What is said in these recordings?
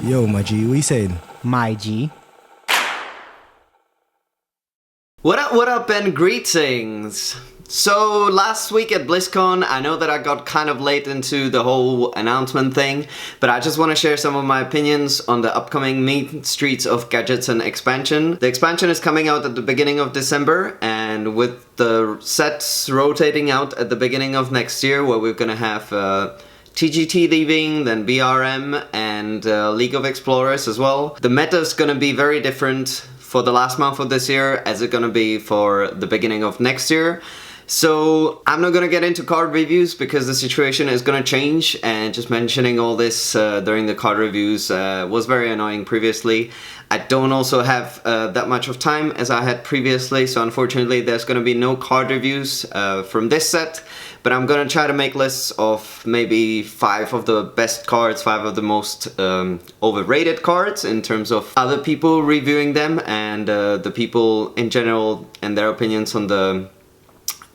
Yo, my G, what you saying? My G. What up, and greetings! So, last week at BlizzCon, I know that I got kind of late into the whole announcement thing, but I just want to share some of my opinions on the upcoming Mean Streets of Gadgetzan expansion. The expansion is coming out at the beginning of December, and with the sets rotating out at the beginning of next year, where we're gonna have TGT leaving, then BRM, and League of Explorers as well. The meta is gonna be very different for the last month of this year as it's gonna be for the beginning of next year. So I'm not gonna get into card reviews because the situation is gonna change, and just mentioning all this during the card reviews was very annoying previously. I don't also have that much of time as I had previously, so unfortunately there's gonna be no card reviews from this set, but I'm gonna try to make lists of maybe 5 of the best cards, 5 of the most overrated cards in terms of other people reviewing them, and the people in general and their opinions on the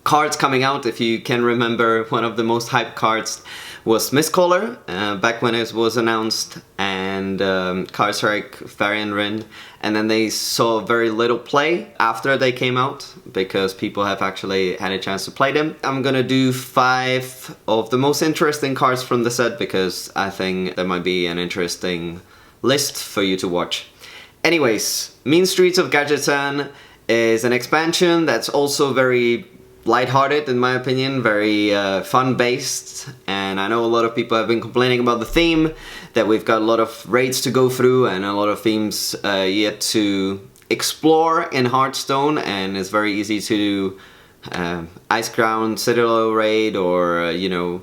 cards coming out. If you can remember, one of the most hyped cards was Mistcaller back when it was announced, and Cardstrike, Varian Rin, and then they saw very little play after they came out because people have actually had a chance to play them. I'm gonna do 5 of the most interesting cards from the set because I think there might be an interesting list for you to watch. Anyways, Mean Streets of Gadgetzan is an expansion that's also very lighthearted, in my opinion, very fun-based, and I know a lot of people have been complaining about the theme, that we've got a lot of raids to go through and a lot of themes yet to explore in Hearthstone, and it's very easy to do Iceground Citadel raid, or you know,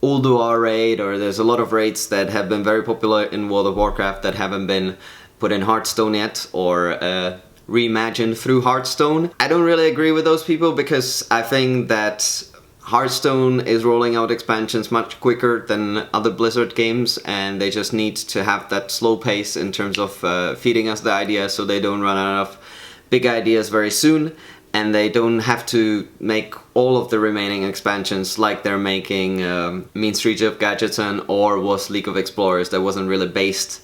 Ulduar raid, or there's a lot of raids that have been very popular in World of Warcraft that haven't been put in Hearthstone yet, or reimagined through Hearthstone. I don't really agree with those people because I think that Hearthstone is rolling out expansions much quicker than other Blizzard games, and they just need to have that slow pace in terms of feeding us the ideas so they don't run out of big ideas very soon, and they don't have to make all of the remaining expansions like they're making Mean Streets of Gadgetzan or was League of Explorers, that wasn't really based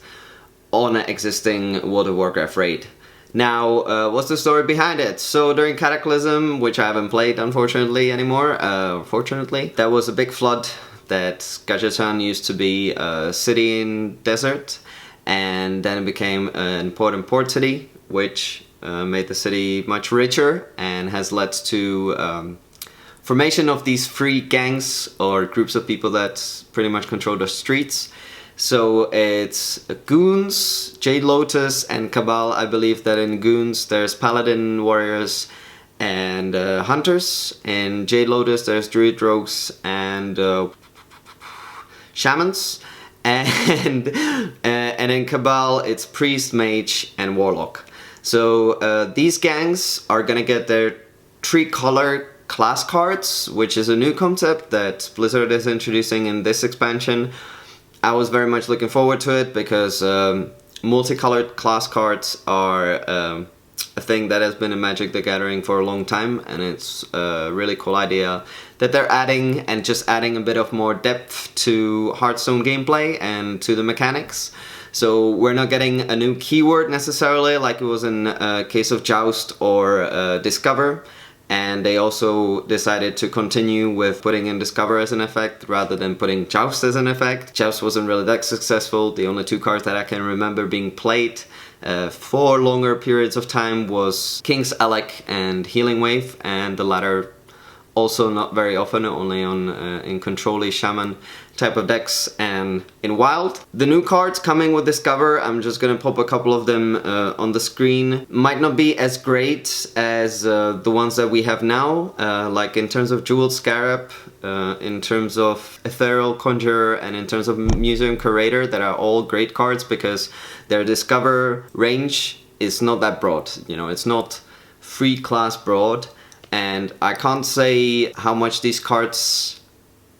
on an existing World of Warcraft raid. Now, what's the story behind it? So during Cataclysm, which I haven't played unfortunately anymore, fortunately, there was a big flood that Gadgetzan used to be a city in desert, and then it became an important port city, which made the city much richer and has led to formation of these free gangs or groups of people that pretty much control the streets. So it's Goons, Jade Lotus, and Cabal. I believe that in Goons there's Paladin warriors and Hunters. In Jade Lotus there's Druid Rogues and Shamans. And in Cabal it's Priest, Mage, and Warlock. So these gangs are gonna get their 3-color class cards, which is a new concept that Blizzard is introducing in this expansion. I was very much looking forward to it because multicolored class cards are a thing that has been in Magic the Gathering for a long time, and it's a really cool idea that they're adding, and just adding a bit of more depth to Hearthstone gameplay and to the mechanics. So we're not getting a new keyword necessarily like it was in case of Joust or Discover. And they also decided to continue with putting in Discover as an effect rather than putting Joust as an effect. Joust wasn't really that successful. The only 2 cards that I can remember being played for longer periods of time was King's Alec and Healing Wave, and the latter also not very often, only on in Control-y Shaman type of decks and in Wild. The new cards coming with Discover, I'm just gonna pop a couple of them on the screen, might not be as great as the ones that we have now, like in terms of Jeweled Scarab, in terms of Ethereal Conjurer, and in terms of Museum Curator, that are all great cards because their Discover range is not that broad. You know, it's not free class broad, and I can't say how much these cards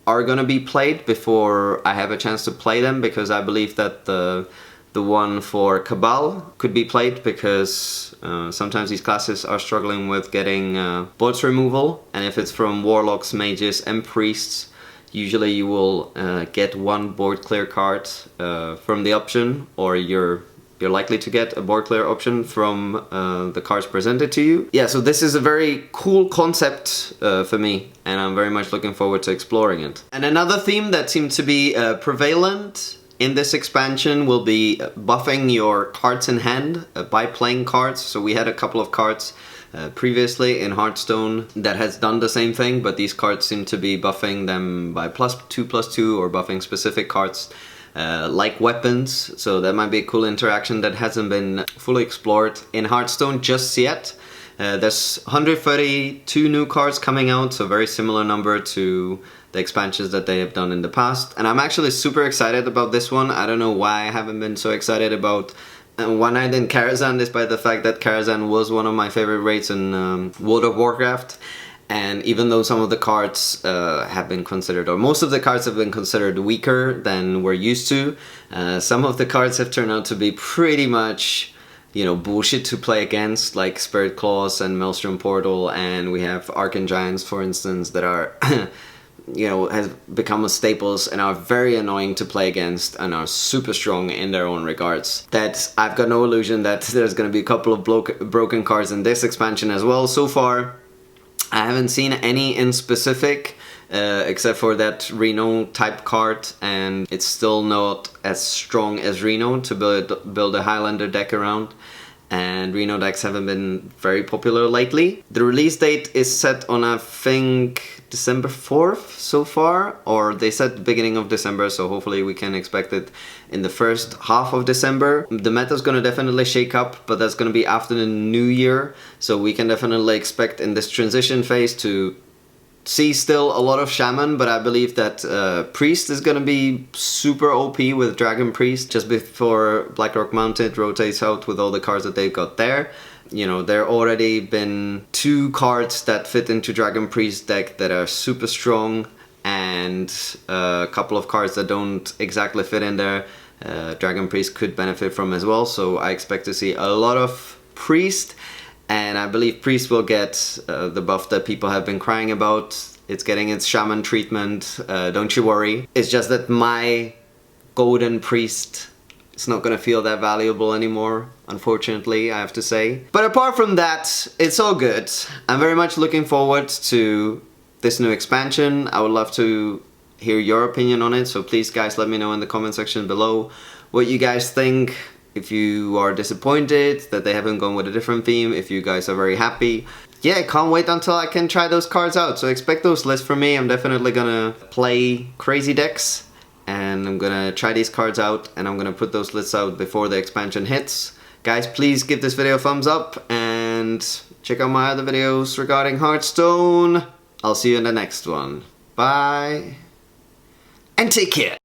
are gonna be played before I have a chance to play them, because I believe that the one for Cabal could be played because sometimes these classes are struggling with getting bots removal, and if it's from Warlocks, Mages and Priests, Usually you will get one board clear card from the option, or you're likely to get a board clear option from the cards presented to you. Yeah, so this is a very cool concept for me, and I'm very much looking forward to exploring it. And another theme that seems to be prevalent in this expansion will be buffing your cards in hand by playing cards. So we had a couple of cards previously in Hearthstone that has done the same thing, but these cards seem to be buffing them by +2/+2 or buffing specific cards like weapons. So that might be a cool interaction that hasn't been fully explored in Hearthstone just yet. There's 132 new cards coming out, so very similar number to the expansions that they have done in the past. And I'm actually super excited about this one. I don't know why I haven't been so excited about One Night in Karazhan, despite the fact that Karazhan was one of my favorite raids in World of Warcraft. And even though some of the cards have been considered, or most of the cards have been considered weaker than we're used to, some of the cards have turned out to be pretty much, you know, bullshit to play against, like Spirit Claws and Maelstrom Portal, and we have Arcane Giants, for instance, that are, you know, has become staples and are very annoying to play against and are super strong in their own regards. That I've got no illusion that there's going to be a couple of broken cards in this expansion as well. So far, I haven't seen any in specific, except for that Reno type card, and it's still not as strong as Reno to build a Highlander deck around. And Reno decks haven't been very popular lately. The release date is set on, I think, December 4th so far, or they said the beginning of December, so hopefully we can expect it in the first half of December. The meta's gonna definitely shake up, but that's gonna be after the new year, so we can definitely expect in this transition phase to see still a lot of Shaman, but I believe that Priest is gonna be super OP with Dragon Priest just before Blackrock Mountain rotates out with all the cards that they've got there. You know, there already been 2 cards that fit into Dragon Priest deck that are super strong, and a couple of cards that don't exactly fit in there. Dragon Priest could benefit from as well, so I expect to see a lot of Priest. And I believe Priest will get the buff that people have been crying about. It's getting its Shaman treatment, don't you worry. It's just that my Golden Priest is not gonna feel that valuable anymore, unfortunately, I have to say. But apart from that, it's all good. I'm very much looking forward to this new expansion. I would love to hear your opinion on it, so please guys let me know in the comment section below what you guys think. If you are disappointed that they haven't gone with a different theme, if you guys are very happy. Yeah, can't wait until I can try those cards out, so expect those lists from me. I'm definitely gonna play crazy decks, and I'm gonna try these cards out, and I'm gonna put those lists out before the expansion hits. Guys, please give this video a thumbs up, and check out my other videos regarding Hearthstone. I'll see you in the next one. Bye, and take care.